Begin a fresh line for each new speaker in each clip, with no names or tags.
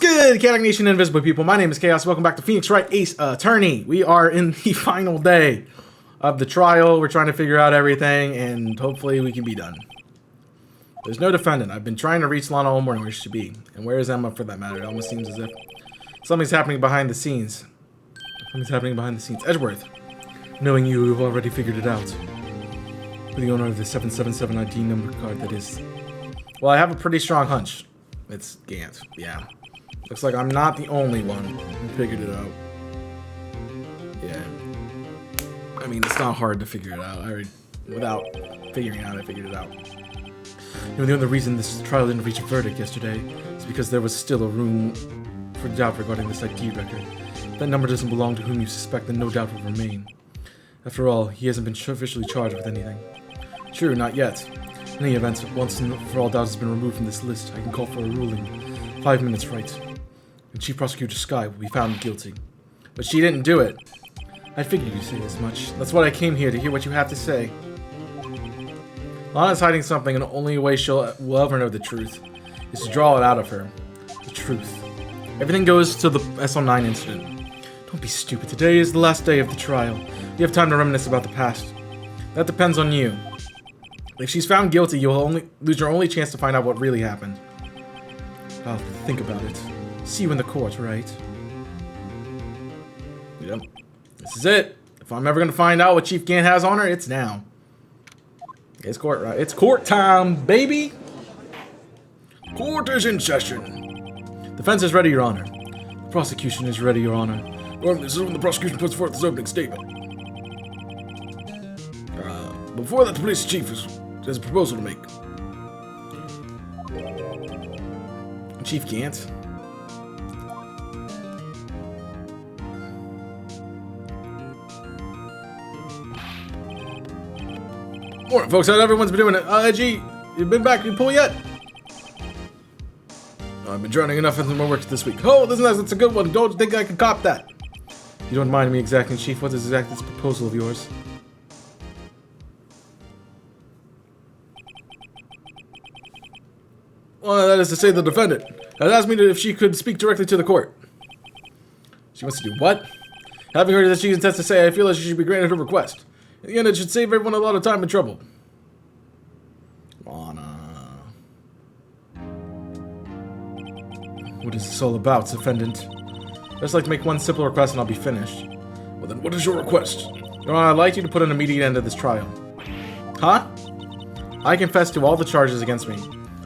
good, Chaotic Nation Invisible people? My name is Chaos. Welcome back to Phoenix Wright Ace Attorney. We are in the final day of the trial. We're trying to figure out everything, and hopefully we can be done. There's no defendant. I've been trying to reach Lana all morning where she should be. And where is Emma for that matter? It almost seems as if something's happening behind the scenes. Something's happening behind the scenes. Edgeworth, knowing you've already figured it out. You're the owner of the 777 ID number card, that is. Well, I have a pretty strong hunch. It's Gant, yeah. Looks like I'm not the only one who figured it out. Yeah. I mean, it's not hard to figure it out. Without figuring it out, I figured it out. You know, the only reason this trial didn't reach a verdict yesterday is because there was still a room for doubt regarding this ID record. If that number doesn't belong to whom you suspect, then no doubt will remain. After all, he hasn't been officially charged with anything. True, not yet. In any event, once and for all doubt has been removed from this list, I can call for a ruling. 5 minutes, right? And Chief Prosecutor Skye will be found guilty. But she didn't do it. I figured you'd say as much. That's why I came here, to hear what you have to say. Lana's hiding something, and the only way will ever know the truth is to draw it out of her. The truth. Everything goes to the SL9 incident. Don't be stupid. Today is the last day of the trial. You have time to reminisce about the past. That depends on you. If she's found guilty, you'll lose your only chance to find out what really happened. I'll think about it. See you in the court, right? Yep. This is it. If I'm ever gonna find out what Chief Gant has on her, it's now. It's court, right? It's court time, baby! Court is in session. Defense is ready, Your Honor. The prosecution is ready, Your Honor. Well, this is when the prosecution puts forth its opening statement. Before that, the police chief has a proposal to make. Chief Gant? Morning, folks. How everyone's been doing it? Edgy, you been back? You pull yet? I've been drowning enough into my work this week. Oh, that's a good one. Don't think I can cop that. You don't mind me exactly, Chief. What is exactly this proposal of yours? Well, that is to say, the defendant has asked me if she could speak directly to the court. She wants to do what? Having heard that she intends to say, I feel that she should be granted her request. In the end, it should save everyone a lot of time and trouble. Lana. What is this all about, defendant? I'd just like to make one simple request and I'll be finished. Well then, what is your request? Your Honor, I'd like you to put an immediate end to this trial. Huh? I confess to all the charges against me.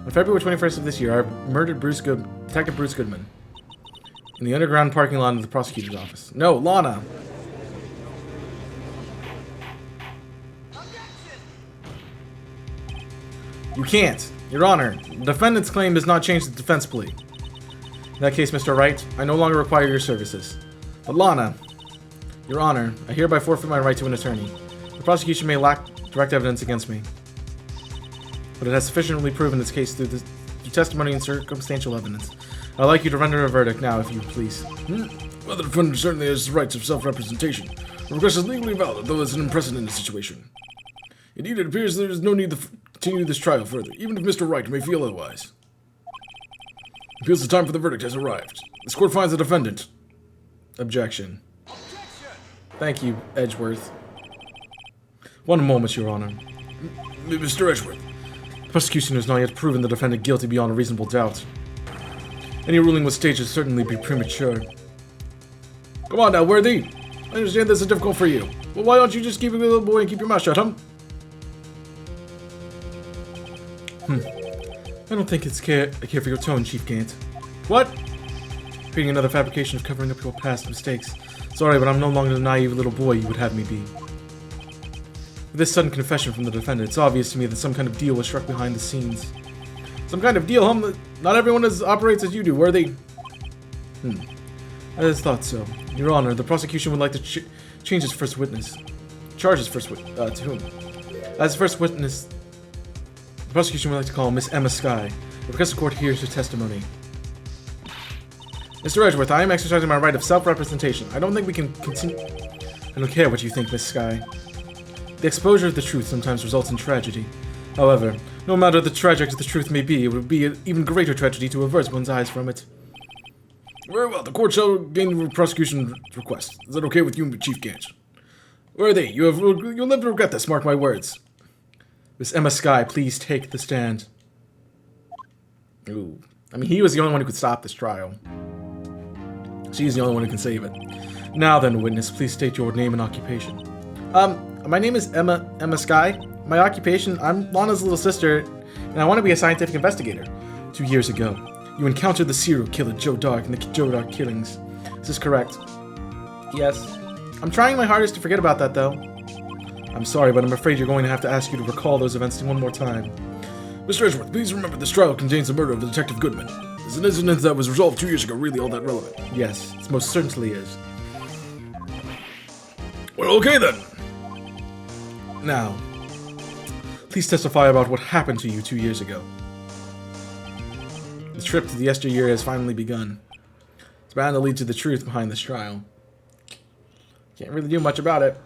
On February 21st of this year, I murdered Detective Bruce Goodman in the underground parking lot of the prosecutor's office. No, Lana! You can't. Your Honor, the defendant's claim does not change the defense plea. In that case, Mr. Wright, I no longer require your services. But Lana, Your Honor, I hereby forfeit my right to an attorney. The prosecution may lack direct evidence against me, but it has sufficiently proven its case through testimony and circumstantial evidence. I'd like you to render a verdict now, if you please. Well, the defendant certainly has the rights of self-representation. The request is legally valid, though it's an unprecedented situation. Indeed, it appears there is no need to continue this trial further, even if Mr. Wright may feel otherwise. It feels the time for the verdict has arrived. This court finds the defendant. Objection. Thank you, Edgeworth. One moment, Your Honor.
Mr. Edgeworth.
The prosecution has not yet proven the defendant guilty beyond a reasonable doubt. Any ruling with stage would certainly be premature. Come on now, Worthy. I understand this is difficult for you. Well, why don't you just keep it a little boy and keep your mouth shut, huh? I don't think I care for your tone, Chief Gant. What? Creating another fabrication of covering up your past mistakes. Sorry, but I'm no longer the naive little boy you would have me be. With this sudden confession from the defendant, it's obvious to me that some kind of deal was struck behind the scenes. Some kind of deal, huh? Not everyone operates as you do, Worthy. I just thought so. Your Honor, the prosecution would like to change its first witness. Charge his first witness. To whom? As first witness, the prosecution would like to call Miss Emma Skye, because the court hears her testimony. Mr. Edgeworth, I am exercising my right of self-representation. I don't think we can continue. I don't care what you think, Miss Skye. The exposure of the truth sometimes results in tragedy. However, no matter the tragic the truth may be, it would be an even greater tragedy to avert one's eyes from it.
Very well. The court shall gain the prosecution's request. Is that okay with you, Chief Gant? Where are they? You'll never regret this, mark my words.
Miss Emma Skye, please take the stand. Ooh. I mean, he was the only one who could stop this trial. She's the only one who can save it. Now then, witness, please state your name and occupation. My name is Emma Skye. My occupation, I'm Lana's little sister, and I want to be a scientific investigator. 2 years ago, you encountered the serial killer Joe Dark in the Joe Dark killings. Is this correct? Yes. I'm trying my hardest to forget about that, though. I'm sorry, but I'm afraid you're going to have to ask you to recall those events one more time.
Mr. Edgeworth, please remember this trial contains the murder of Detective Goodman. Is an incident that was resolved 2 years ago really all that relevant?
Yes, it most certainly is.
Well, okay then.
Now, please testify about what happened to you 2 years ago. The trip to the yesteryear has finally begun. It's bound to lead to the truth behind this trial. Can't really do much about it.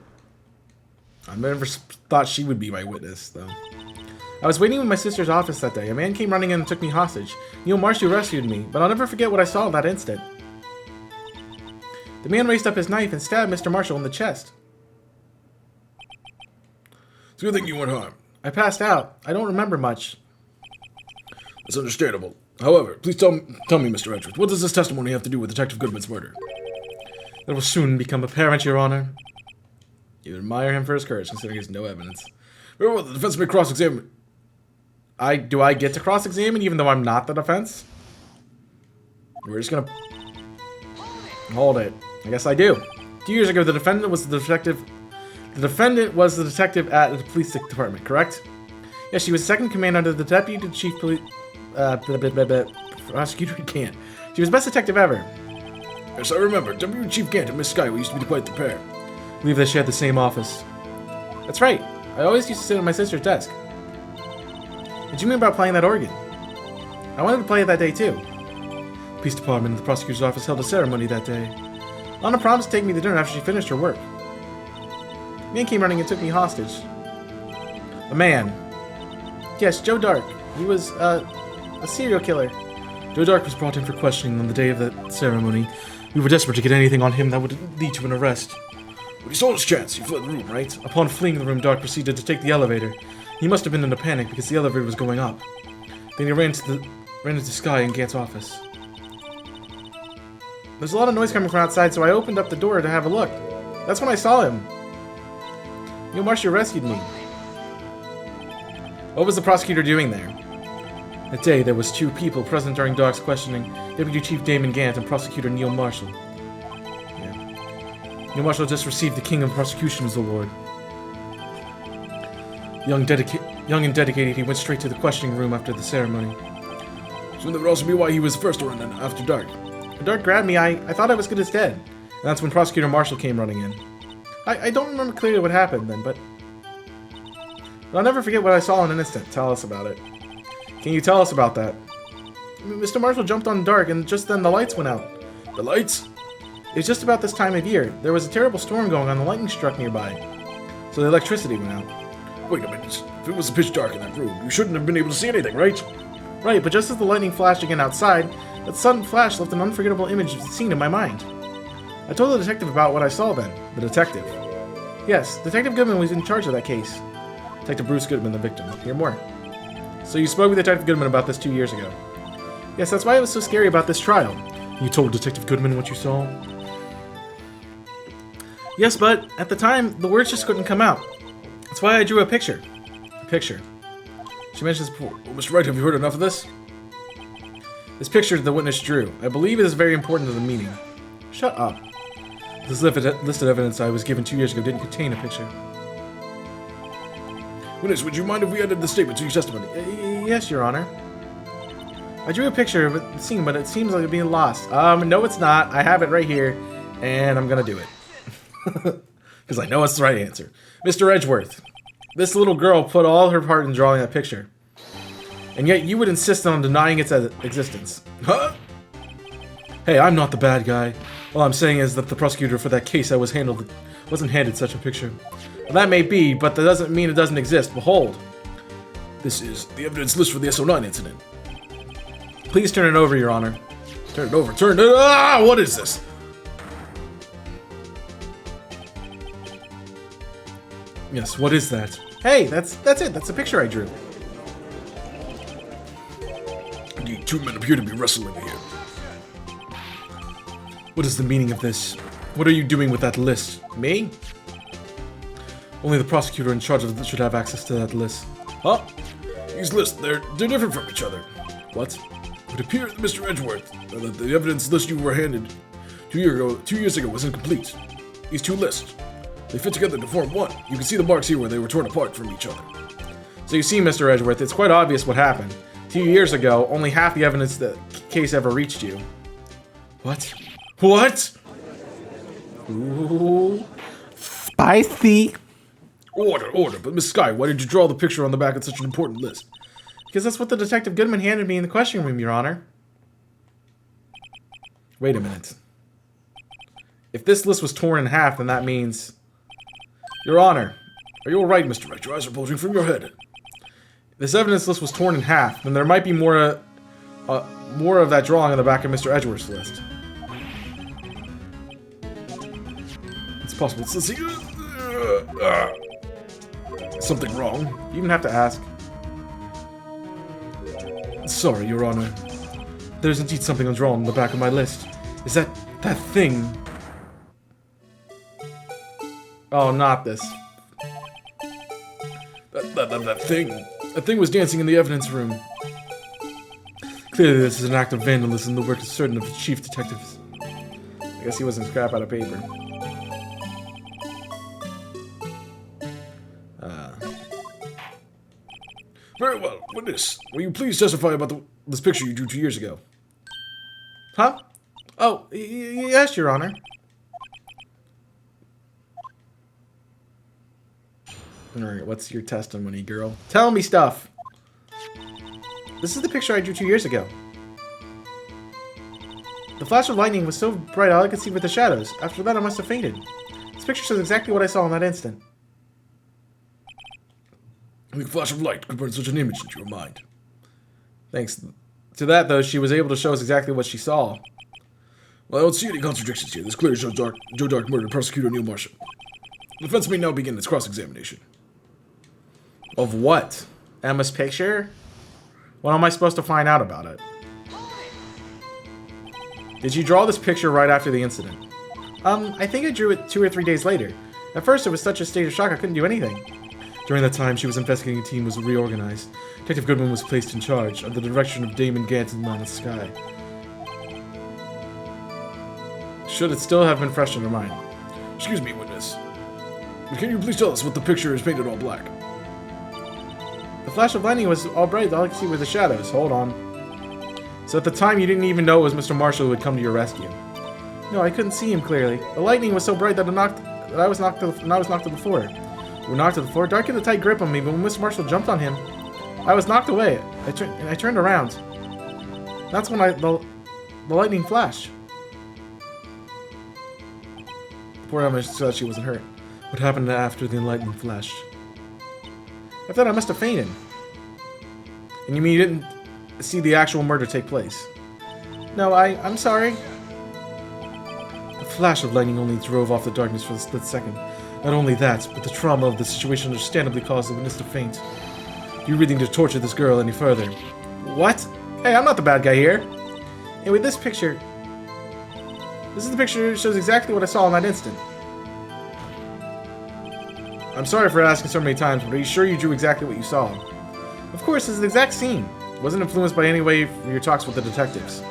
I never thought she would be my witness, though. I was waiting in my sister's office that day. A man came running in and took me hostage. Neil Marshall rescued me, but I'll never forget what I saw in that instant. The man raised up his knife and stabbed Mr. Marshall in the chest.
It's a good thing you weren't harmed.
I passed out. I don't remember much.
That's understandable. However, please tell me, Mr. Edgeworth, what does this testimony have to do with Detective Goodman's murder?
It will soon become apparent, Your Honor. You admire him for his courage, considering he has no evidence.
Very well, the defense may cross-examine.
Do I get to cross-examine even though I'm not the defense? We're just gonna... Hold it. I guess I do. 2 years ago, the defendant was the detective... The defendant was the detective at the police department, correct? Yes, she was second command under the deputy chief police... Prosecutor Gant. She was best detective ever.
Yes, I remember. Deputy Chief Gant and Miss Skye used to be quite the pair.
I believe they shared the same office. That's right. I always used to sit at my sister's desk. Did you mean about playing that organ? I wanted to play it that day, too. The police department and the prosecutor's office held a ceremony that day. Lana promised to take me to dinner after she finished her work. A man came running and took me hostage. A man. Yes, Joe Dark. He was, a serial killer. Joe Dark was brought in for questioning on the day of the ceremony. We were desperate to get anything on him that would lead to an arrest.
When he saw his chance, he fled the room, right?
Upon fleeing the room, Dark proceeded to take the elevator. He must have been in a panic because the elevator was going up. Then he ran into Skye in Gant's office. There's a lot of noise coming from outside, so I opened up the door to have a look. That's when I saw him. Neil Marshall rescued me. What was the prosecutor doing there? That day, there was 2 people present during Dark's questioning, Deputy Chief Damon Gant and Prosecutor Neil Marshall. Yeah. Neil Marshall just received the King of Prosecutions Award. Young and dedicated, he went straight to the questioning room after the ceremony.
So that would also be why he was first to run in after Dark.
When Dark grabbed me, I thought I was good as dead. And that's when Prosecutor Marshall came running in. I don't remember clearly what happened then, but I'll never forget what I saw in an instant. Tell us about it. Can you tell us about that? Mr. Marshall jumped on Dark, and just then the lights went out.
The lights?
It was just about this time of year. There was a terrible storm going on, the lightning struck nearby. So the electricity went out.
Wait a minute. If it was pitch dark in that room, you shouldn't have been able to see anything, right?
Right, but just as the lightning flashed again outside, that sudden flash left an unforgettable image of the scene in my mind. I told the detective about what I saw then. The detective. Yes, Detective Goodman was in charge of that case. Detective Bruce Goodman, the victim. Hear more. So you spoke with Detective Goodman about this 2 years ago. Yes, that's why it was so scary about this trial. You told Detective Goodman what you saw? Yes, but at the time, the words just couldn't come out. That's why I drew a picture. A picture. She mentioned this before.
Well, Mr. Wright, have you heard enough of this?
This picture the witness drew. I believe it is very important to the meeting. Shut up. This listed evidence I was given 2 years ago didn't contain a picture.
Witness, would you mind if we added the statement to your testimony?
Yes, Your Honor. I drew a picture of the scene, but it seems like it's being lost. No it's not. I have it right here, and I'm gonna do it. Because I know it's the right answer. Mr. Edgeworth, this little girl put all her heart in drawing that picture. And yet you would insist on denying its existence.
Huh?
Hey, I'm not the bad guy. All I'm saying is that the prosecutor for that case wasn't handed such a picture. Well, that may be, but that doesn't mean it doesn't exist. Behold.
This is the evidence list for the SO9 incident.
Please turn it over, Your Honor.
Turn it over. Turn it. Ah! What is this?
Yes, what is that? Hey, that's it. That's a picture I drew.
Indeed, two men appear to be wrestling here.
What is the meaning of this? What are you doing with that list? Me? Only the prosecutor in charge of this should have access to that list.
Huh? These lists, they're different from each other.
What?
It appears that Mr. Edgeworth, that the evidence list you were handed 2 years ago was incomplete. These two lists, they fit together to form one. You can see the marks here where they were torn apart from each other.
So you see, Mr. Edgeworth, it's quite obvious what happened. 2 years ago, only half the evidence the case ever reached you. What? What? Ooh. Spicy.
Order. But Miss Sky, why did you draw the picture on the back of such an important list?
Because that's what the Detective Goodman handed me in the questioning room, Your Honor. Wait a minute. If this list was torn in half, then that means... Your Honor.
Are you alright, Mr. Wright? Your eyes are bulging from your head.
If this evidence list was torn in half, then there might be more of that drawing on the back of Mr. Edgeworth's list.
It's possible. Something wrong?
You even have to ask.
Sorry, Your Honor.
There's indeed something drawn on the back of my list. Is that thing? Oh, not this.
That thing. That thing was dancing in the evidence room.
Clearly, this is an act of vandalism, the work is certain of the chief detectives. I guess he wasn't scrap out of paper.
Very well. Witness, will you please testify about this picture you drew 2 years ago?
Huh? Oh, yes, Your Honor. Alright, what's your testimony, girl? Tell me stuff! This is the picture I drew 2 years ago. The flash of lightning was so bright all I could see with the shadows. After that, I must have fainted. This picture shows exactly what I saw in that instant.
A weak flash of light could burn such an image into your mind.
Thanks to that, though, she was able to show us exactly what she saw.
Well, I don't see any contradictions here. This clearly shows Joe Dark murdered Prosecutor Neil Marshall. The defense may now begin its cross-examination.
Of what? Emma's picture? When am I supposed to find out about it? Did you draw this picture right after the incident? I think I drew it 2 or 3 days later. At first, it was such a state of shock I couldn't do anything. During that time, she was investigating team was reorganized. Detective Goodman was placed in charge, under the direction of Damon Gant and Lana Sky. Should it still have been fresh in her mind?
Excuse me, witness. But can you please tell us what the picture is painted all black?
The flash of lightning was all bright, all I could see were the shadows. Hold on. So at the time, you didn't even know it was Mr. Marshall who had come to your rescue. No, I couldn't see him clearly. The lightning was so bright that I was knocked to the floor. You were knocked to the floor. Dark had a tight grip on me, but when Mr. Marshall jumped on him, I was knocked away. I turned around. That's when the lightning flashed. Poor Emma thought she wasn't hurt. What happened after the lightning flashed? I thought I must have fainted. And you mean you didn't see the actual murder take place? No, I'm sorry. The flash of lightning only drove off the darkness for a split second. Not only that, but the trauma of the situation understandably caused the witness to faint. You really need to torture this girl any further. What? Hey, I'm not the bad guy here. And with this picture... This is the picture that shows exactly what I saw in that instant. I'm sorry for asking so many times, but are you sure you drew exactly what you saw? Of course, this is the exact scene. It wasn't influenced by any way from your talks with the detectives.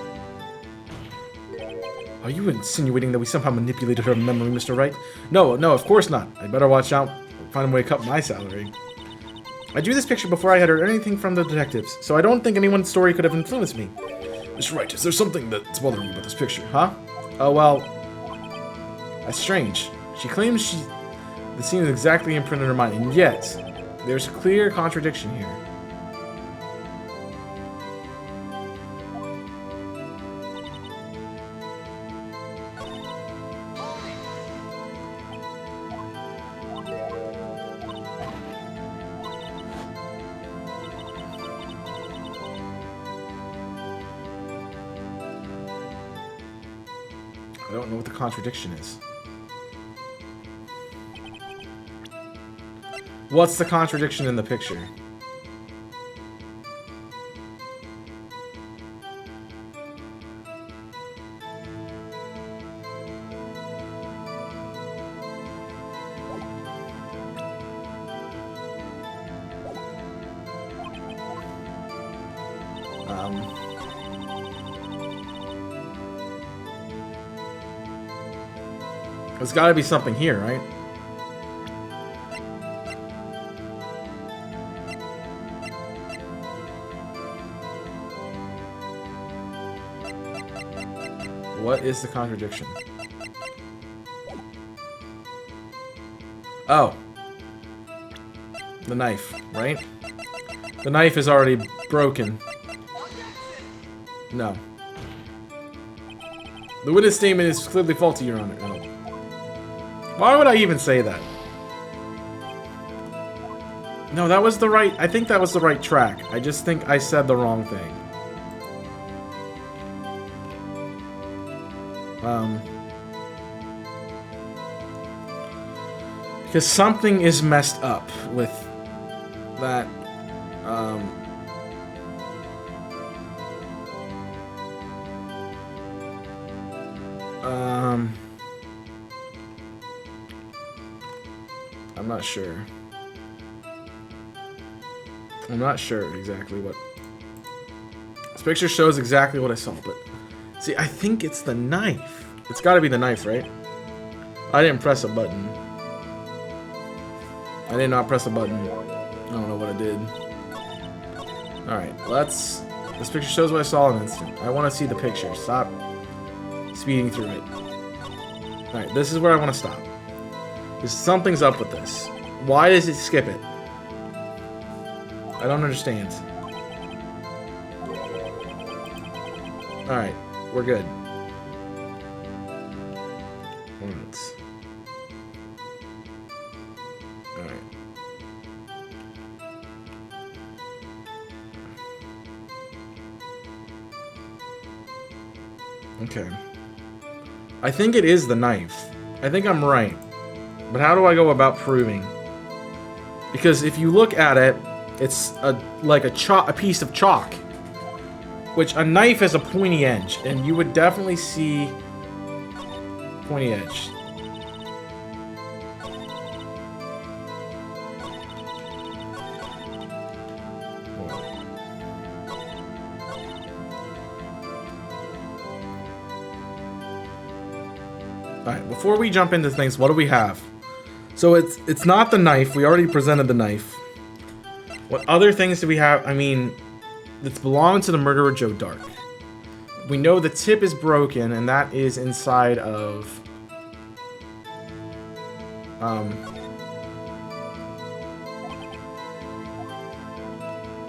Are you insinuating that we somehow manipulated her memory, Mr. Wright? No, of course not. I'd better watch out, find a way to cut my salary. I drew this picture before I had heard anything from the detectives, so I don't think anyone's story could have influenced me.
Mr. Wright, is there something that's bothering you about this picture?
Huh? Oh, well... That's strange. She claims the scene is exactly imprinted in her mind, and yet, there's a clear contradiction here. I don't know what the contradiction is. What's the contradiction in the picture? There's got to be something here, right? What is the contradiction? Oh. The knife, right? The knife is already broken. No. The witness statement is clearly faulty, Your Honor. No. Why would I even say that? No, that was the right... I think that was the right track. I just think I said the wrong thing. Because something is messed up with that... I'm not sure. I'm not sure exactly what... This picture shows exactly what I saw, but... See, I think it's the knife. It's gotta be the knife, right? I didn't press a button. I did not press a button. I don't know what I did. Alright, let's... This picture shows what I saw in an instant. I want to see the picture. Stop speeding through it. Alright, this is where I want to stop. Something's up with this. Why does it skip it? I don't understand. Alright, we're good. Alright. Okay. I think it is the knife. I think I'm right. But how do I go about proving? Because if you look at it, it's like a piece of chalk. Which a knife has a pointy edge, and you would definitely see pointy edge. Alright, before we jump into things, what do we have? So it's not the knife. We already presented the knife. What other things do we have? I mean, it's belonging to the murderer Joe Dark. We know the tip is broken, and that is inside of...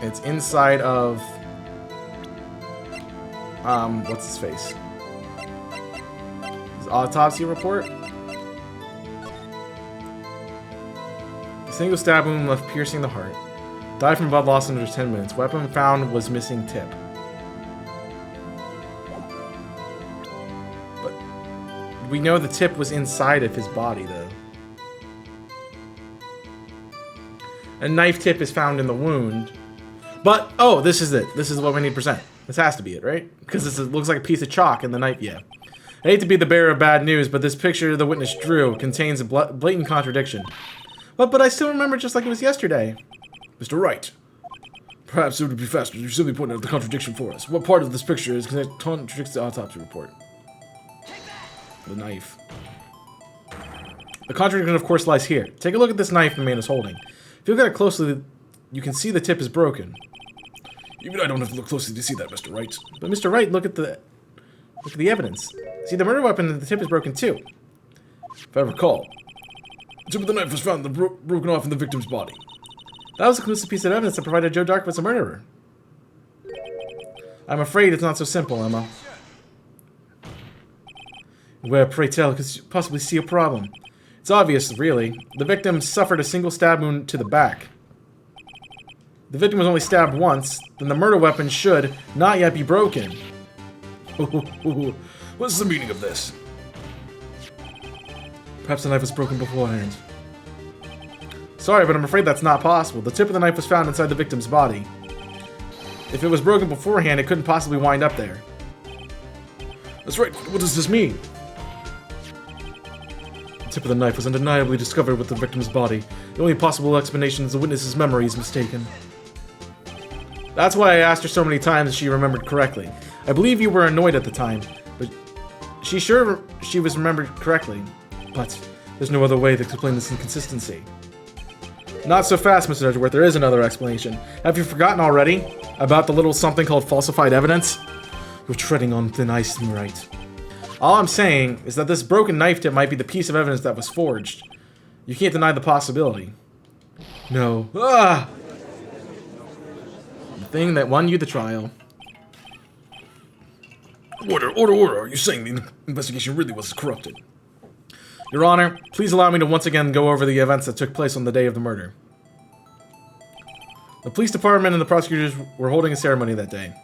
It's inside of... what's his face? His autopsy report? A single stab wound left piercing the heart. Died from blood loss under 10 minutes. Weapon found was missing tip. But we know the tip was inside of his body, though. A knife tip is found in the wound. But, oh, this is it. This is what we need to present. This has to be it, right? Because this looks like a piece of chalk and the knife, yeah. I hate to be the bearer of bad news, but this picture the witness drew contains a blatant contradiction. But I still remember it just like it was yesterday.
Mr. Wright, perhaps it would be faster if you simply point out the contradiction for us. What part of this picture contradicts the autopsy report?
The knife. The contradiction, of course, lies here. Take a look at this knife the man is holding. If you look at it closely, you can see the tip is broken.
Even I don't have to look closely to see that, Mr. Wright.
But Mr. Wright, look at the evidence. See, the murder weapon and the tip is broken too.
If I recall, the tip of the knife was found broken off in the victim's body.
That was a conclusive piece of evidence that provided Joe Dark was a murderer. I'm afraid it's not so simple, Emma. Where, pray tell, could you possibly see a problem? It's obvious, really. The victim suffered a single stab wound to the back. The victim was only stabbed once, then the murder weapon should not yet be broken.
What's the meaning of this?
Perhaps the knife was broken beforehand. Sorry, but I'm afraid that's not possible. The tip of the knife was found inside the victim's body. If it was broken beforehand, it couldn't possibly wind up there.
That's right. What does this mean?
The tip of the knife was undeniably discovered with the victim's body. The only possible explanation is the witness's memory is mistaken. That's why I asked her so many times if she remembered correctly. I believe you were annoyed at the time, but she's sure she was remembered correctly. But there's no other way to explain this inconsistency. Not so fast, Mr. Edgeworth. There is another explanation. Have you forgotten already about the little something called falsified evidence? You're treading on thin ice, Wright. All I'm saying is that this broken knife tip might be the piece of evidence that was forged. You can't deny the possibility. No. Ah! The thing that won you the trial.
Order, order, order. Are you saying the investigation really was corrupted?
Your Honor, please allow me to once again go over the events that took place on the day of the murder. The police department and the prosecutors were holding a ceremony that day.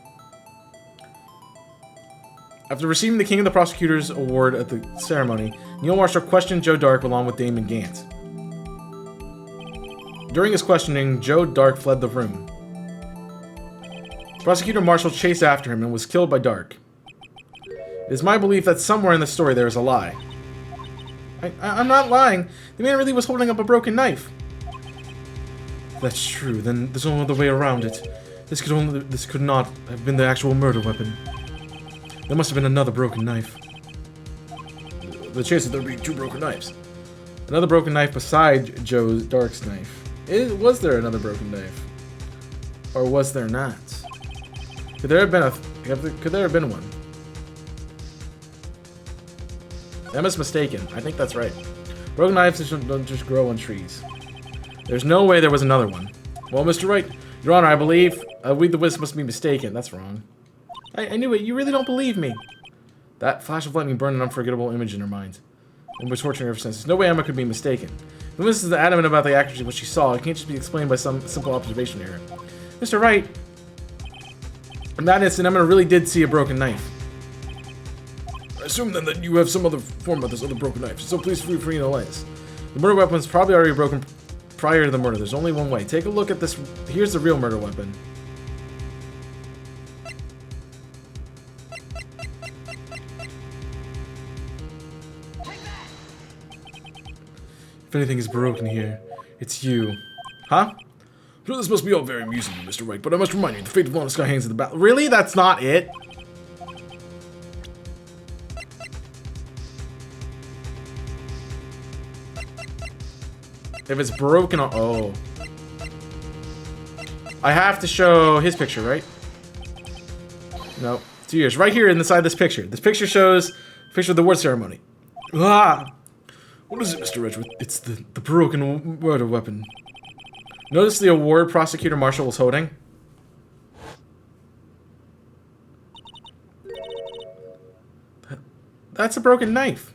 After receiving the King of the Prosecutors award at the ceremony, Neil Marshall questioned Joe Dark along with Damon Gant. During his questioning, Joe Dark fled the room. Prosecutor Marshall chased after him and was killed by Dark. It is my belief that somewhere in the story there is a lie. I'm not lying. The man really was holding up a broken knife. If that's true, then there's no other way around it. This could not have been the actual murder weapon. There must have been another broken knife.
The chance of there being two broken knives.
Another broken knife beside Joe Dark's knife. Was there another broken knife? Or was there not? Could there have been one? Emma's mistaken. I think that's right. Broken knives don't just grow on trees. There's no way there was another one. Well, Mr. Wright, Your Honor, I believe we the witness must be mistaken. That's wrong. I knew it. You really don't believe me. That flash of lightning burned an unforgettable image in her mind. And was torturing her ever since. There's no way Emma could be mistaken. The witness is adamant about the accuracy of what she saw. It can't just be explained by some simple observation error. Mr. Wright, in that instant, Emma really did see a broken knife.
I assume then that you have some other form of this other broken knife, so please feel free to lay this.
The murder weapon was probably already broken prior to the murder. There's only one way. Take a look at this. Here's the real murder weapon. If anything is broken here, it's you. Huh?
Sure, this must be all very amusing to you, Mr. Wright, but I must remind you, the fate of honest guy hangs in the balance.
Really? That's not it? If it's broken, oh. I have to show his picture, right? No, 2 years. Right here inside this picture. This picture shows a picture of the award ceremony. Ah!
What is it, Mr. Edgeworth?
It's the broken murder weapon. Notice the award Prosecutor Marshall was holding? That's a broken knife.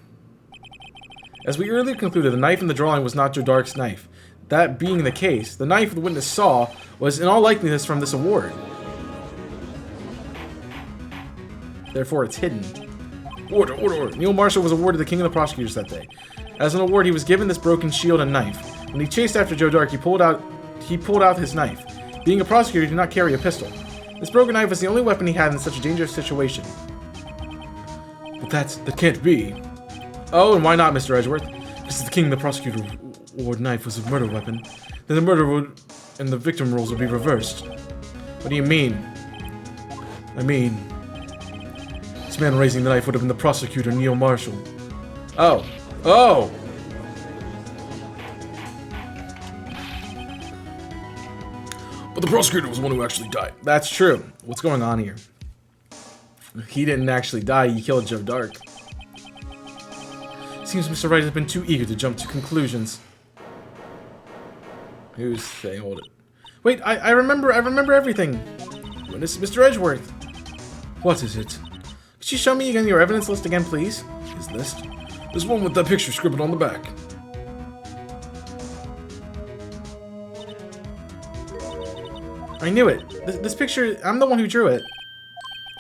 As we earlier concluded, the knife in the drawing was not Joe Dark's knife. That being the case, the knife the witness saw was in all likeliness from this award. Therefore, it's hidden.
Order, order, order.
Neil Marshall was awarded the King of the Prosecutors that day. As an award, he was given this broken shield and knife. When he chased after Joe Dark, he pulled out his knife. Being a prosecutor, he did not carry a pistol. This broken knife was the only weapon he had in such a dangerous situation. But that can't be. Oh, and why not, Mr. Edgeworth? Because the King of the Prosecutor award knife was a murder weapon. Then the murder would and the victim roles would be reversed. What do you mean? I mean, this man raising the knife would have been the prosecutor, Neil Marshall. Oh. Oh!
But the prosecutor was the one who actually died.
That's true. What's going on here? He didn't actually die, he killed Joe Dark. Seems Mr. Wright has been too eager to jump to conclusions. Who's saying hold it? Wait, I remember everything. When is Mr. Edgeworth? What is it? Could you show me again your evidence list again, please?
His list? There's one with that picture scribbled on the back.
I knew it. This picture, I'm the one who drew it.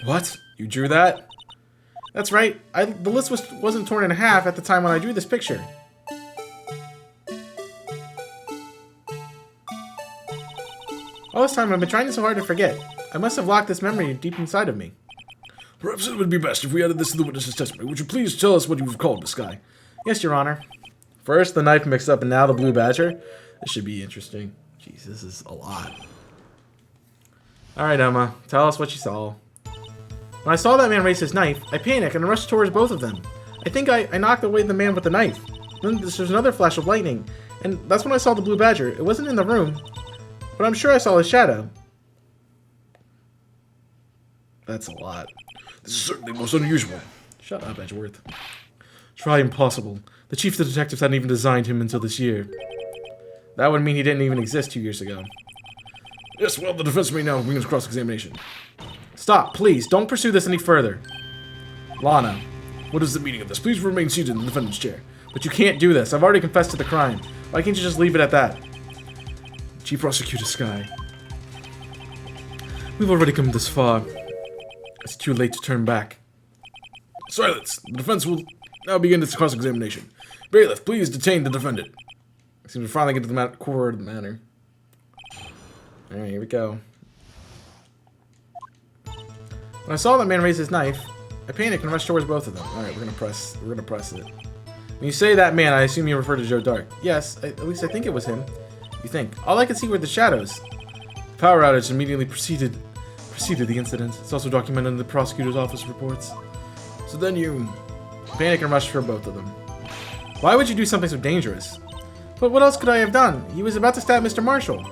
What? You drew that? That's right. The list wasn't torn in half at the time when I drew this picture. All this time I've been trying so hard to forget. I must have locked this memory deep inside of me.
Perhaps it would be best if we added this to the witness's testimony. Would you please tell us what you've called this guy?
Yes, Your Honor. First the knife mixed up and now the blue badger. This should be interesting. Jeez, this is a lot. Alright, Emma. Tell us what you saw. When I saw that man raise his knife, I panicked and rushed towards both of them. I think I knocked away the man with the knife. Then there's another flash of lightning, and that's when I saw the blue badger. It wasn't in the room, but I'm sure I saw his shadow. That's a lot.
This is certainly most unusual.
Shut up, Edgeworth. Try impossible. The chief of the detectives hadn't even designed him until this year. That would mean he didn't even exist 2 years ago.
Yes, well, the defense may now begin cross-examination.
Stop, please. Don't pursue this any further. Lana.
What is the meaning of this? Please remain seated in the defendant's chair.
But you can't do this. I've already confessed to the crime. Why can't you just leave it at that? Chief Prosecutor Sky. We've already come this far. It's too late to turn back.
Silence! The defense will now begin its cross-examination. Bailiff, please detain the defendant.
I seem to finally get to the core of the matter. Alright, here we go. When I saw that man raise his knife, I panicked and rushed towards both of them. Alright, we're gonna press it. When you say that man, I assume you refer to Joe Dark. Yes, at least I think it was him. You think. All I could see were the shadows. The power outage immediately preceded the incident. It's also documented in the prosecutor's office reports. So then you panic and rush for both of them. Why would you do something so dangerous? But what else could I have done? He was about to stab Mr. Marshall.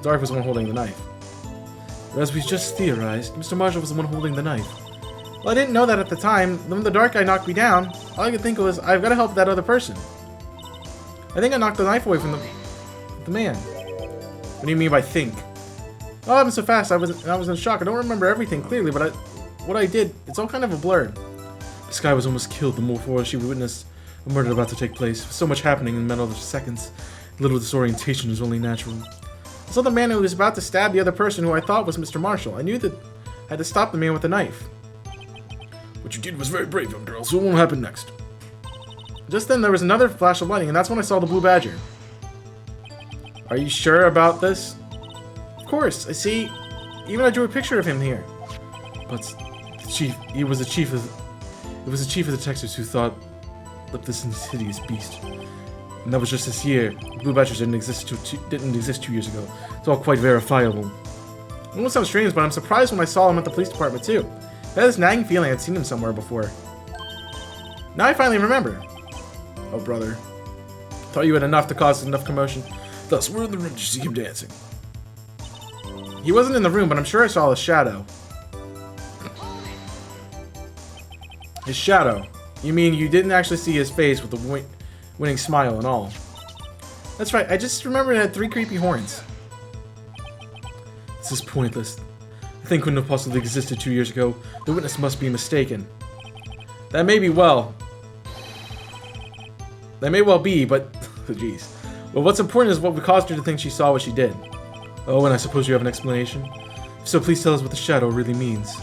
Dark was the one holding the knife. But as we just theorized, Mr. Marshall was the one holding the knife. Well, I didn't know that at the time. When the dark guy knocked me down, all I could think was, I've got to help that other person. I think I knocked the knife away from the man. What do you mean by think? Oh, it happened so fast, I was in shock. I don't remember everything clearly, but what I did, it's all kind of a blur. This guy was almost killed the more she witnessed a murder about to take place. So much happening in a matter of seconds. A little disorientation is only natural. I saw the man who was about to stab the other person who I thought was Mr. Marshall. I knew that I had to stop the man with the knife.
What you did was very brave, young girl, so what will happen next?
Just then there was another flash of lightning, and that's when I saw the blue badger. Are you sure about this? Of course, I see. Even I drew a picture of him here. But the chief, it was the chief of the detectives who thought of this insidious beast. And that was just this year. Blue badgers didn't exist 2 years ago. It's all quite verifiable. It almost sounds strange, but I'm surprised when I saw him at the police department too. I had this nagging feeling I'd seen him somewhere before. Now I finally remember. Oh, brother. Thought you had enough to cause enough commotion.
Thus, where in the room did you see him dancing?
He wasn't in the room, but I'm sure I saw his shadow. His shadow? You mean you didn't actually see his face with the winning smile and all? That's right, I just remember it had 3 creepy horns. This is pointless. The thing couldn't have possibly existed 2 years ago. The witness must be mistaken. That may well be, but... jeez. But what's important is what caused her to think she saw what she did. Oh, and I suppose you have an explanation? If so, please tell us what the shadow really means.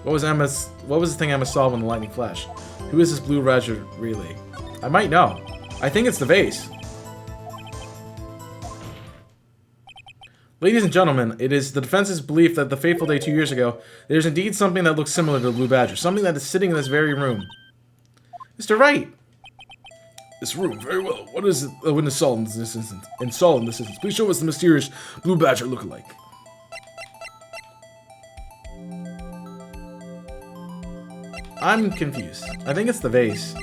What was the thing Emma saw when the lightning flashed? Who is this blue badger really? I might know. I think it's the vase. Ladies and gentlemen, it is the defense's belief that the fateful day 2 years ago, there's indeed something that looks similar to the blue badger. Something that is sitting in this very room. Mr. Wright!
This room, very well. What is it the witness saw in this instance? Please show us the mysterious blue badger look-alike.
I'm confused. I think it's the vase.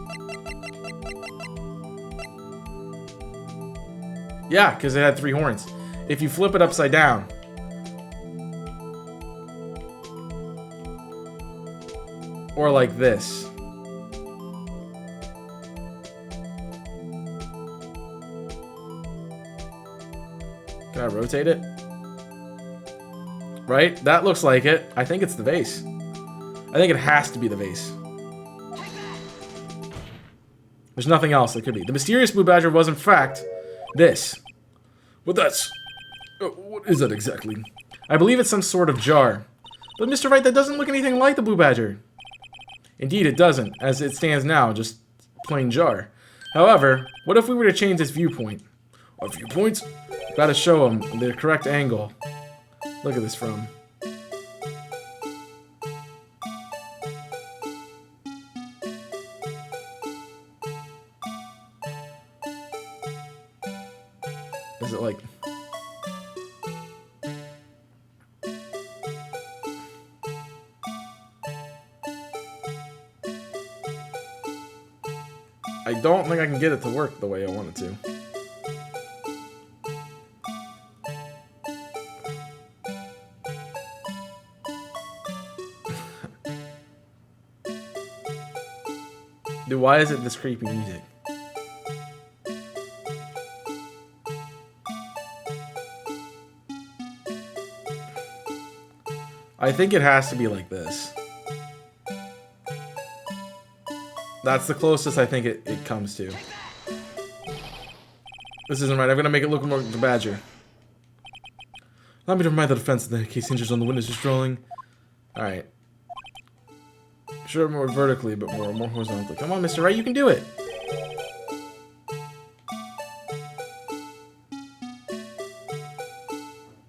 Yeah, because it had 3 horns. If you flip it upside down. Or like this. Can I rotate it? Right? That looks like it. I think it's the vase. I think it has to be the vase. There's nothing else that could be. The mysterious blue badger was, in fact, this.
But that's... what is that exactly?
I believe it's some sort of jar. But Mr. Wright, that doesn't look anything like the blue badger. Indeed, it doesn't. As it stands now, just plain jar. However, what if we were to change this viewpoint?
Our viewpoint?
Gotta show him the correct angle. Look at this from. Is it like... I don't think I can get it to work the way I want it to. Dude, why is it this creepy music? I think it has to be like this. That's the closest I think it comes to. This isn't right. I'm gonna make it look more like the badger. Allow me to remind the defense that the case hinges on the windows just rolling. Alright. Sure, more vertically, but more horizontally. Come on, Mr. Wright, you can do it!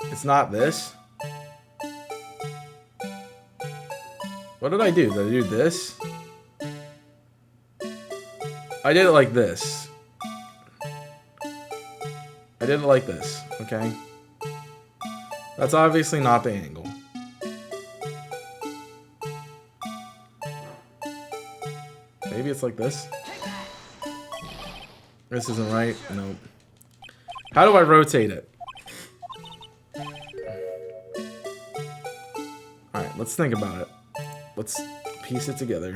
It's not this. What did I do? Did I do this? I did it like this. I did it like this, okay? That's obviously not the angle. Maybe it's like this. This isn't right. Nope. How do I rotate it? Alright, let's think about it. Let's piece it together.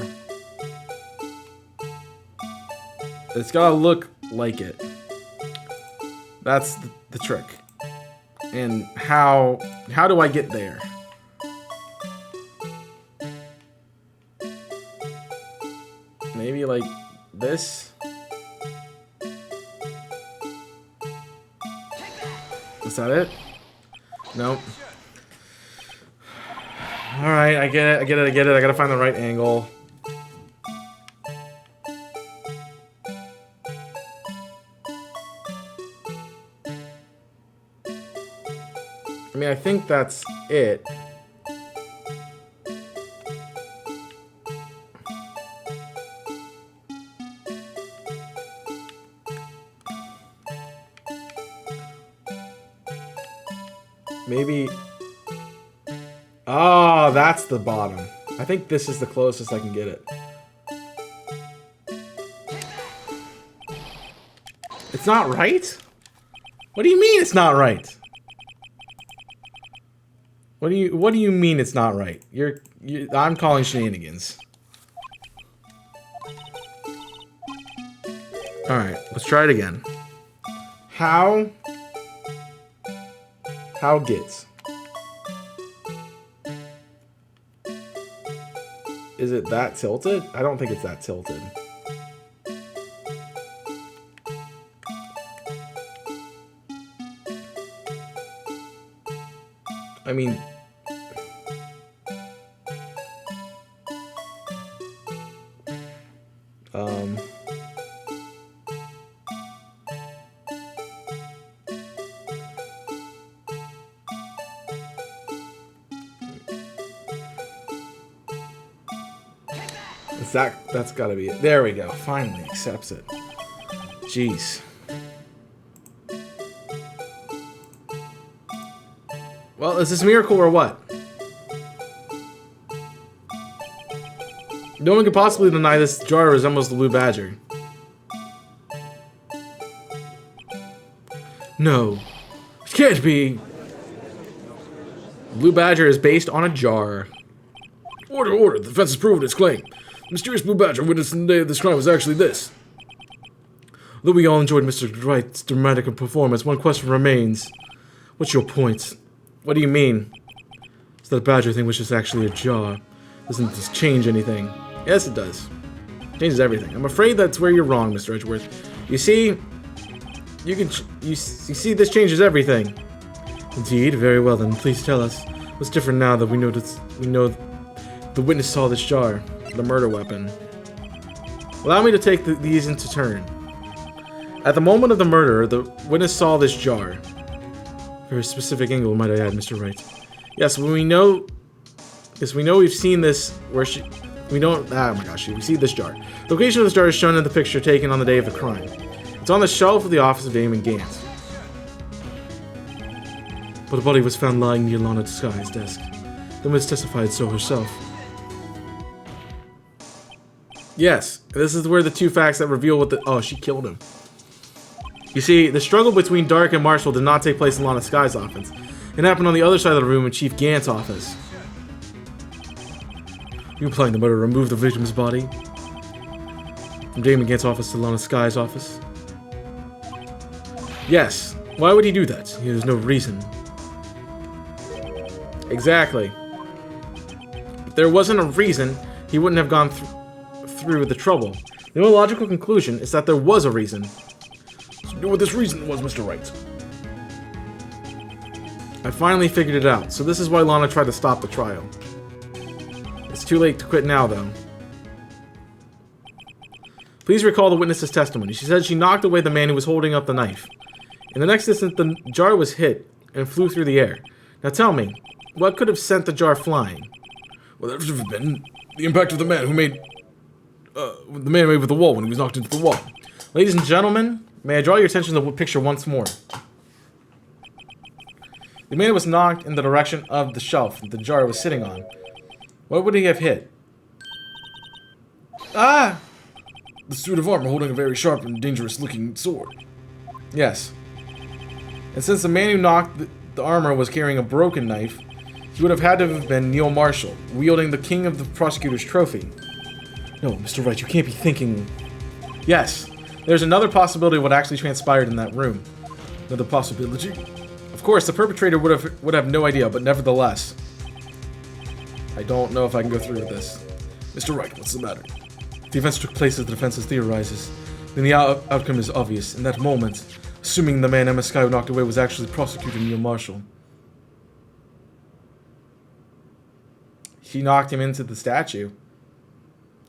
It's gotta look like it. That's the trick. And how do I get there? Maybe like this? Is that it? Nope. Alright, I get it. I gotta find the right angle. I mean, I think that's it. Maybe... Oh, that's the bottom. I think this is the closest I can get it. It's not right? What do you mean it's not right? What do you mean it's not right? I'm calling shenanigans. Alright, let's try it again. How gets? Is it that tilted? I don't think it's that tilted. I mean... That's gotta be it. There we go. Finally accepts it. Jeez. Well, is this a miracle or what? No one could possibly deny this jar resembles the blue badger. No. It can't be. Blue badger is based on a jar.
Order, order. The defense has proven its claim. The mysterious blue badger witnessed in the day of this crime was actually this.
Though we all enjoyed Mr. Wright's dramatic performance, one question remains. What's your point? What do you mean? Is that badger thing was just actually a jar? Doesn't this change anything? Yes, it does. It changes everything. I'm afraid that's where you're wrong, Mr. Edgeworth. You see, you see, this changes everything. Indeed, very well then. Please tell us what's different now that we know the witness saw this jar, the murder weapon. Allow me to take these into turn. At the moment of the murder, the witness saw this jar. Very specific angle, might I add, Mr. Wright. Yes, when we know... Yes, we know we've seen this where she... We don't... Ah, my gosh, we see this jar. The location of this jar is shown in the picture taken on the day of the crime. It's on the shelf of the office of Damon Gantz. But the body was found lying near Lana Skye's desk. The witness testified so herself. Yes, this is where the two facts that reveal what the... Oh, she killed him. You see, the struggle between Dark and Marshall did not take place in Lana Skye's office. It happened on the other side of the room in Chief Gantz's office. You implying the murderer removed the victim's body from Damon Gantz's office to Lana Skye's office? Yes. Why would he do that? There's no reason. Exactly. If there wasn't a reason, he wouldn't have gone through with the trouble. The only logical conclusion is that there was a reason.
So you know what this reason was, Mr. Wright?
I finally figured it out, so this is why Lana tried to stop the trial. It's too late to quit now, though. Please recall the witness's testimony. She said she knocked away the man who was holding up the knife. In the next instant, the jar was hit and flew through the air. Now tell me, what could have sent the jar flying?
Well, that would have been the impact of the man who made... the man made with the wall when he was knocked into the wall.
Ladies and gentlemen, may I draw your attention to the picture once more? The man was knocked in the direction of the shelf that the jar was sitting on. What would he have hit? Ah!
The suit of armor holding a very sharp and dangerous-looking sword.
Yes. And since the man who knocked the armor was carrying a broken knife, he would have had to have been Neil Marshall, wielding the King of the Prosecutor's trophy. No, Mr. Wright, you can't be thinking... Yes, there's another possibility of what actually transpired in that room.
Another possibility?
Of course, the perpetrator would have no idea, but nevertheless... I don't know if I can go through with this.
Mr. Wright, what's the matter?
The events took place as the defense theorizes. Then the outcome is obvious. In that moment, assuming the man Emma Skye knocked away was actually Prosecutor Neil Marshall. She knocked him into the statue.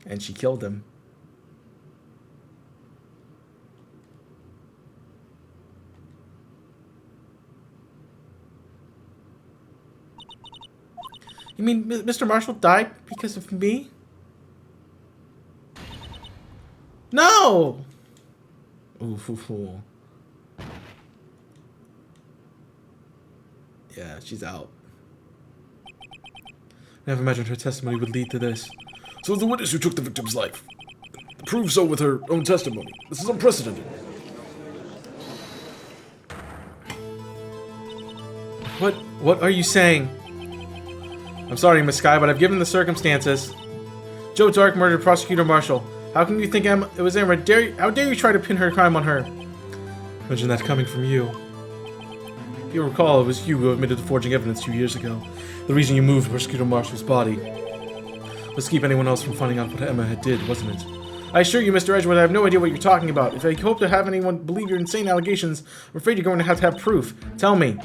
And she killed him. You mean Mr. Marshall died because of me? No! Ooh. Yeah, she's out. Never imagined her testimony would lead to this.
So the witness who took the victim's life proved so with her own testimony. This is unprecedented.
What are you saying? I'm sorry, Miss Skye, but I've given the circumstances. Joe Dark murdered Prosecutor Marshall. How can you think it was Emma? How dare you try to pin her crime on her? Imagine that coming from you. If you recall, it was you who admitted to forging evidence 2 years ago. The reason you moved Prosecutor Marshall's body was to keep anyone else from finding out what Emma had did, wasn't it? I assure you, Mr. Edgeworth, I have no idea what you're talking about. If I hope to have anyone believe your insane allegations, I'm afraid you're going to have proof. Tell me,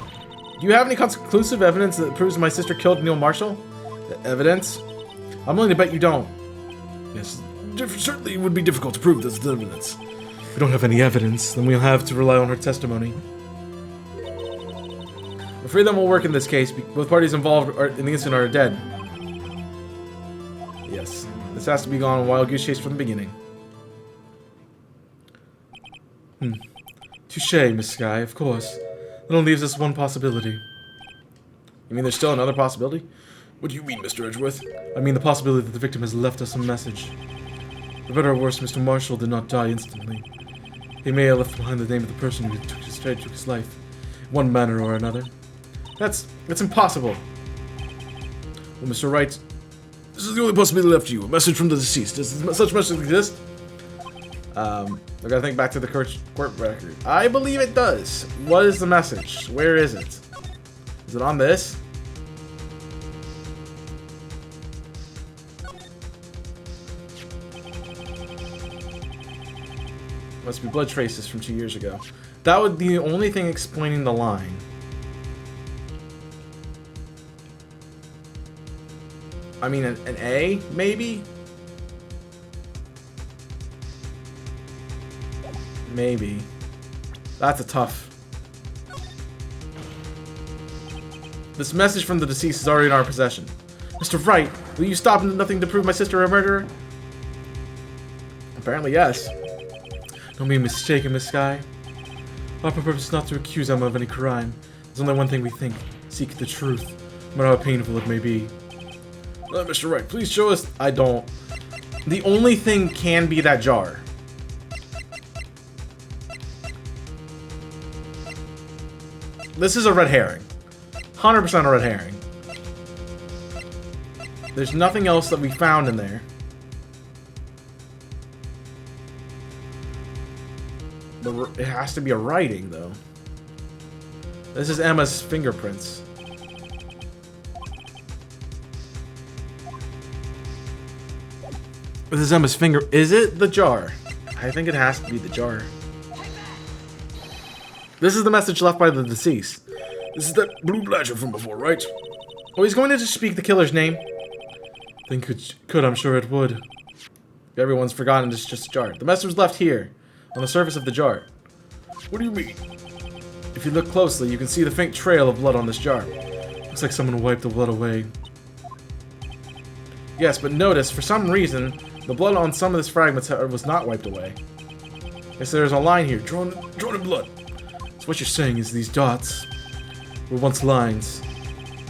do you have any conclusive evidence that proves my sister killed Neil Marshall? Evidence? I'm willing to bet you don't.
Yes, certainly it would be difficult to prove this evidence.
If we don't have any evidence, then we'll have to rely on her testimony. I'm afraid that won't work in this case. Both parties involved in the incident are dead. Yes, this has to be gone a wild goose chase from the beginning. Touché, Miss Skye, of course. That only leaves us one possibility. You mean there's still another possibility?
What do you mean, Mr. Edgeworth?
I mean the possibility that the victim has left us a message. For better or worse, Mr. Marshall did not die instantly. He may have left behind the name of the person who took his life, in one manner or another. That's impossible.
Well, Mr. Wright, this is the only possibility left to you. A message from the deceased. Does such message exist?
I gotta think back to the court record. I believe it does. What is the message? Where is it? Is it on this? Must be blood traces from 2 years ago. That would be the only thing explaining the line. I mean, an A, maybe? Maybe. That's a tough. This message from the deceased is already in our possession. Mr. Wright, will you stop and nothing to prove my sister a murderer? Apparently, yes. Don't be mistaken, Miss Sky. Our purpose is not to accuse Emma of any crime. There's only one thing we think. Seek the truth, no matter how painful it may be.
Mr. Wright, please show us...
I don't... The only thing can be that jar. This is a red herring. 100% a red herring. There's nothing else that we found in there. It has to be a writing, though. This is Emma's fingerprints. This is Emma's finger. Is it the jar? I think it has to be the jar. This is the message left by the deceased.
This is that blue bladger from before, right?
Oh, he's going to just speak the killer's name. Think it could, I'm sure it would. Everyone's forgotten it's just a jar. The message was left here, on the surface of the jar.
What do you mean?
If you look closely, you can see the faint trail of blood on this jar. Looks like someone wiped the blood away. Yes, but notice, for some reason, the blood on some of this fragments was not wiped away. Yes, there's a line here, drawn in blood. So what you're saying is these dots were once lines.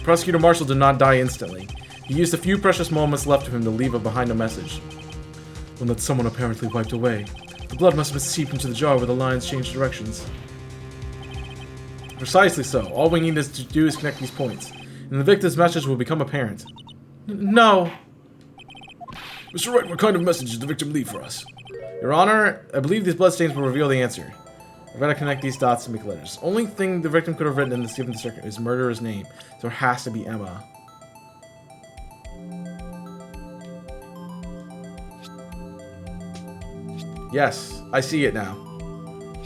Prosecutor Marshall did not die instantly. He used the few precious moments left to him to leave behind a message. One that someone apparently wiped away. The blood must have seeped into the jar where the lines changed directions. Precisely so. All we need to do is connect these points, and the victim's message will become apparent. No.
Mr. Wright, what kind of message did the victim leave for us?
Your Honor, I believe these bloodstains will reveal the answer. I've got to connect these dots to make letters. Only thing the victim could have written in this given circuit is murderer's name, so it has to be Emma. Yes, I see it now.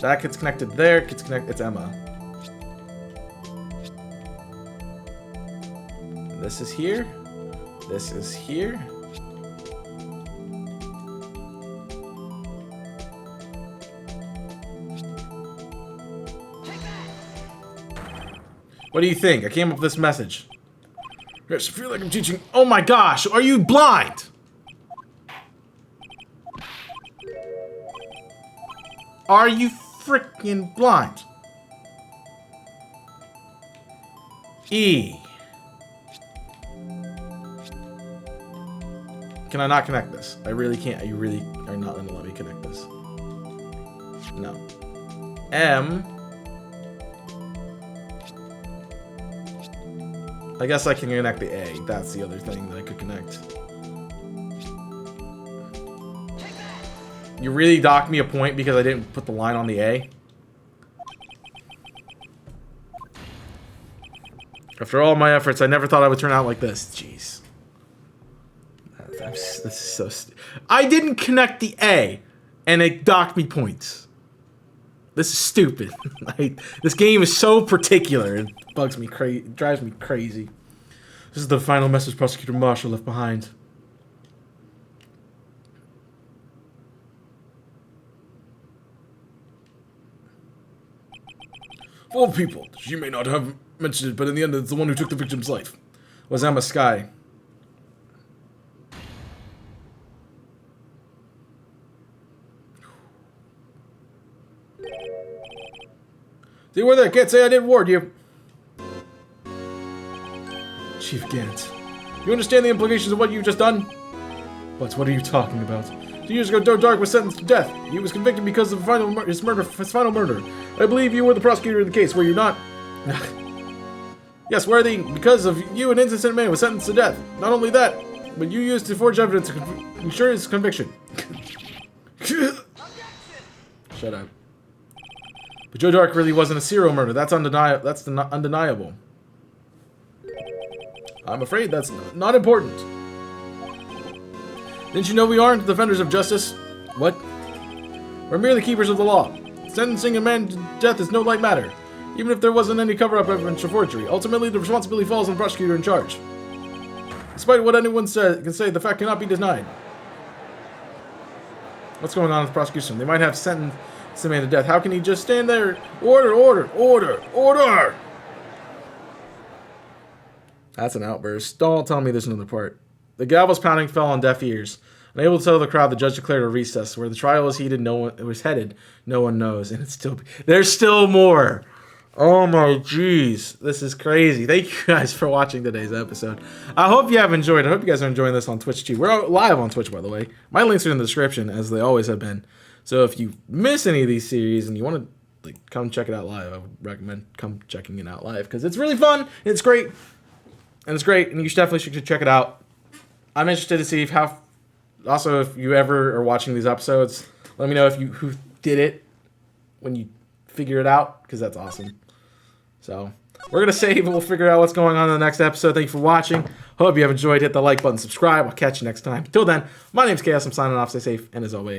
That gets connected there, gets connected, it's Emma. This is here. This is here. What do you think? I came up with this message.
Yes, I feel like I'm teaching...
Oh my gosh, are you blind? Are you freaking blind? E. Can I not connect this? I really can't. You really are not going to let me connect this. No. M. I guess I can connect the A. That's the other thing that I could connect. You really docked me a point because I didn't put the line on the A? After all my efforts, I never thought I would turn out like this. Jeez. This is so I didn't connect the A, and it docked me points. This is stupid. This game is so particular. It bugs me crazy. It drives me crazy. This is the final message Prosecutor Marshall left behind.
Of all people, she may not have mentioned it, but in the end, it's the one who took the victim's life.
Was Emma Sky. See where there, can't say I didn't warn you. Chief Gant, you understand the implications of what you've just done? What are you talking about? 2 years ago, Dark was sentenced to death. He was convicted because of his final murder. I believe you were the prosecutor of the case, were you not? Yes, worthy. Because of you, an innocent man was sentenced to death. Not only that, but you used to forge evidence to ensure his conviction. Shut up. But Joe Dark really wasn't a serial murder. That's undeniable. I'm afraid that's not important. Didn't you know we aren't defenders of justice? What? We're merely keepers of the law. Sentencing a man to death is no light matter. Even if there wasn't any cover-up evidence or forgery, ultimately the responsibility falls on the prosecutor in charge. Despite what anyone can say, the fact cannot be denied. What's going on with the prosecution? They might have sentenced the man to death. How can he just stand there? Order, order, order, order! That's an outburst. Don't tell me there's another part. The gavel's pounding fell on deaf ears. Unable to tell the crowd, the judge declared a recess. Where the trial was heated, no one knows. And there's still more. Oh my jeez. This is crazy. Thank you guys for watching today's episode. I hope you have enjoyed. I hope you guys are enjoying this on Twitch too. We're live on Twitch, by the way. My links are in the description, as they always have been. So if you miss any of these series and you want to come check it out live, I would recommend come checking it out live, because it's really fun. And it's great. And it's great. And you definitely should check it out. I'm interested to see if you ever are watching these episodes, let me know who did it when you figure it out, because that's awesome. So we're gonna save and we'll figure out what's going on in the next episode. Thank you for watching. Hope you have enjoyed. Hit the like button, subscribe. I'll catch you next time. Till then, my name's Chaos. I'm signing off. Stay safe, and as always,